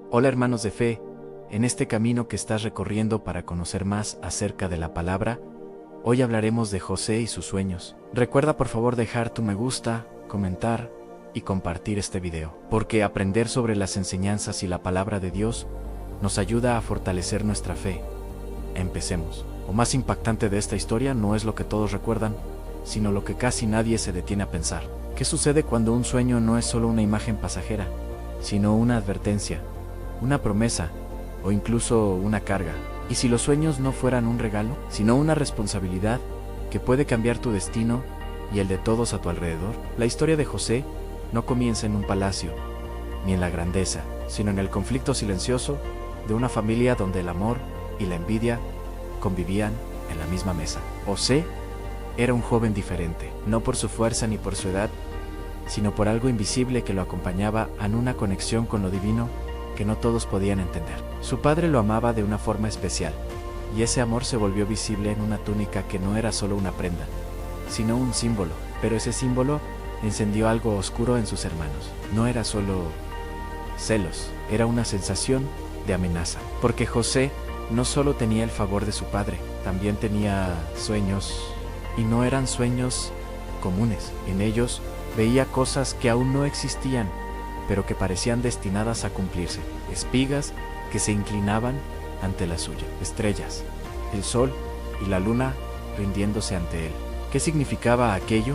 Hola hermanos de fe, en este camino que estás recorriendo para conocer más acerca de la palabra, hoy hablaremos de José y sus sueños. Recuerda por favor dejar tu me gusta, comentar y compartir este video, porque aprender sobre las enseñanzas y la palabra de Dios nos ayuda a fortalecer nuestra fe. Empecemos. Lo más impactante de esta historia no es lo que todos recuerdan, sino lo que casi nadie se detiene a pensar. ¿Qué sucede cuando un sueño no es solo una imagen pasajera, sino una advertencia, una promesa o incluso una carga? ¿Y si los sueños no fueran un regalo, sino una responsabilidad que puede cambiar tu destino y el de todos a tu alrededor? La historia de José no comienza en un palacio, ni en la grandeza, sino en el conflicto silencioso de una familia donde el amor y la envidia convivían en la misma mesa. José era un joven diferente, no por su fuerza ni por su edad, sino por algo invisible que lo acompañaba en una conexión con lo divino que no todos podían entender. Su padre lo amaba de una forma especial, y ese amor se volvió visible en una túnica que no era solo una prenda, sino un símbolo. Pero ese símbolo encendió algo oscuro en sus hermanos. No era solo celos, era una sensación de amenaza, porque José no solo tenía el favor de su padre, también tenía sueños, y no eran sueños comunes. En ellos veía cosas que aún no existían, pero que parecían destinadas a cumplirse. Espigas que se inclinaban ante la suya, estrellas, el sol y la luna rindiéndose ante él. ¿Qué significaba aquello?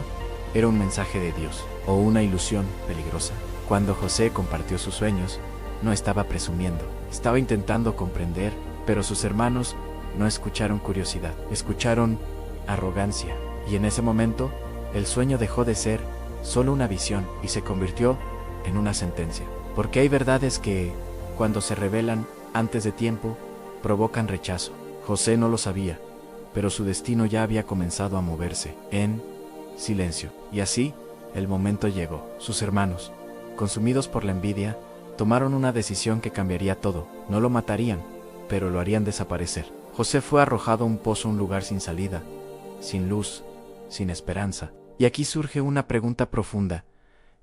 ¿Era un mensaje de Dios o una ilusión peligrosa? Cuando José compartió sus sueños, no estaba presumiendo, estaba intentando comprender, pero sus hermanos no escucharon curiosidad, escucharon arrogancia, y en ese momento el sueño dejó de ser solo una visión y se convirtió en una sentencia. Porque hay verdades que, cuando se revelan antes de tiempo, provocan rechazo. José no lo sabía, pero su destino ya había comenzado a moverse en silencio. Y así, el momento llegó. Sus hermanos, consumidos por la envidia, tomaron una decisión que cambiaría todo. No lo matarían, pero lo harían desaparecer. José fue arrojado a un pozo, un lugar sin salida, sin luz, sin esperanza. Y aquí surge una pregunta profunda.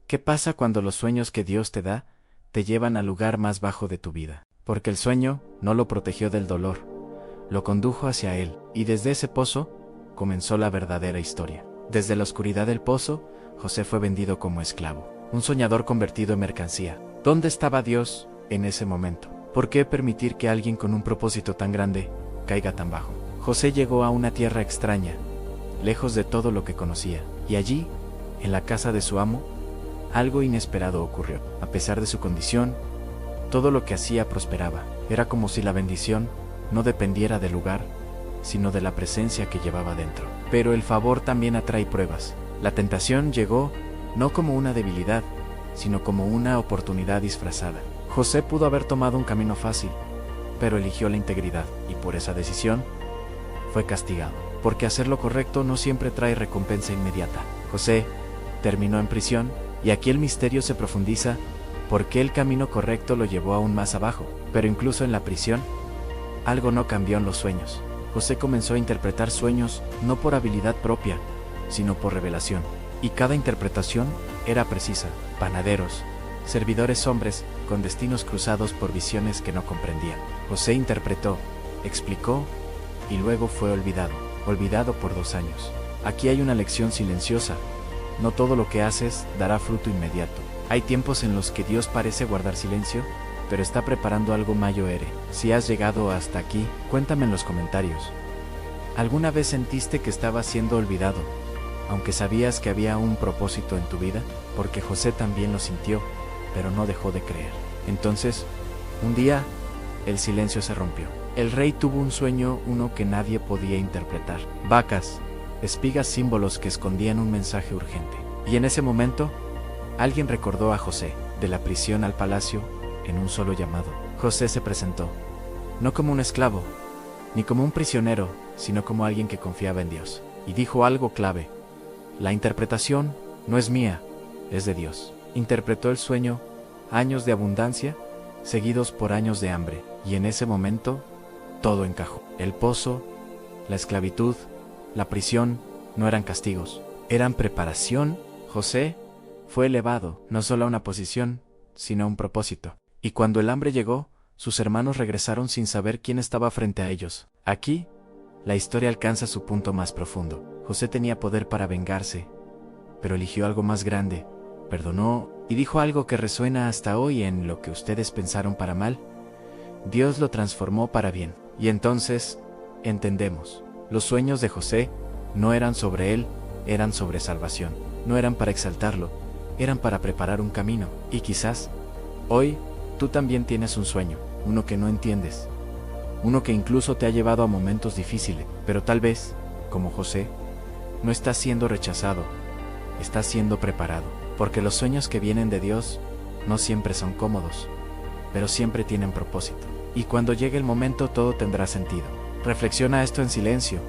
¿Qué pasa cuando los sueños que Dios te da te llevan al lugar más bajo de tu vida? Porque el sueño no lo protegió del dolor, lo condujo hacia él, y desde ese pozo comenzó la verdadera historia. Desde la oscuridad del pozo, José fue vendido como esclavo, un soñador convertido en mercancía. ¿Dónde estaba Dios en ese momento? ¿Por qué permitir que alguien con un propósito tan grande caiga tan bajo? José llegó a una tierra extraña, lejos de todo lo que conocía, y allí, en la casa de su amo, algo inesperado ocurrió. A pesar de su condición, todo lo que hacía prosperaba. Era como si la bendición no dependiera del lugar, sino de la presencia que llevaba dentro. Pero el favor también atrae pruebas. La tentación llegó no como una debilidad, sino como una oportunidad disfrazada. José pudo haber tomado un camino fácil, pero eligió la integridad, y por esa decisión fue castigado. Porque hacer lo correcto no siempre trae recompensa inmediata. José terminó en prisión, y aquí el misterio se profundiza, porque el camino correcto lo llevó aún más abajo. Pero incluso en la prisión, algo no cambió en los sueños. José comenzó a interpretar sueños no por habilidad propia, sino por revelación. Y cada interpretación era precisa. Panaderos, servidores hombres, con destinos cruzados por visiones que no comprendían. José interpretó, explicó, y luego fue olvidado por 2 años. Aquí hay una lección silenciosa. No todo lo que haces dará fruto inmediato. Hay tiempos en los que Dios parece guardar silencio, pero está preparando algo mayor. Si has llegado hasta aquí, cuéntame en los comentarios. ¿Alguna vez sentiste que estabas siendo olvidado, aunque sabías que había un propósito en tu vida? Porque José también lo sintió, pero no dejó de creer. Entonces, un día, el silencio se rompió. El rey tuvo un sueño, uno que nadie podía interpretar. Vacas, espigas, símbolos que escondían un mensaje urgente. Y en ese momento, alguien recordó a José, de la prisión al palacio, en un solo llamado. José se presentó, no como un esclavo, ni como un prisionero, sino como alguien que confiaba en Dios. Y dijo algo clave: la interpretación no es mía, es de Dios. Interpretó el sueño, años de abundancia, seguidos por años de hambre. Y en ese momento, todo encajó. El pozo, la esclavitud, la prisión, no eran castigos, eran preparación. José fue elevado, no solo a una posición, sino a un propósito. Y cuando el hambre llegó, sus hermanos regresaron sin saber quién estaba frente a ellos. Aquí, la historia alcanza su punto más profundo. José tenía poder para vengarse, pero eligió algo más grande, perdonó y dijo algo que resuena hasta hoy: en lo que ustedes pensaron para mal, Dios lo transformó para bien. Y entonces, entendemos, los sueños de José no eran sobre él, eran sobre salvación. No eran para exaltarlo, eran para preparar un camino. Y quizás, hoy, tú también tienes un sueño, uno que no entiendes, uno que incluso te ha llevado a momentos difíciles, pero tal vez, como José, no estás siendo rechazado, estás siendo preparado, porque los sueños que vienen de Dios no siempre son cómodos, pero siempre tienen propósito. Y cuando llegue el momento todo tendrá sentido. Reflexiona esto en silencio.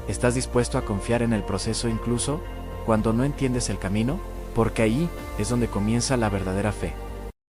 ¿Estás dispuesto a confiar en el proceso incluso cuando no entiendes el camino? Porque ahí es donde comienza la verdadera fe.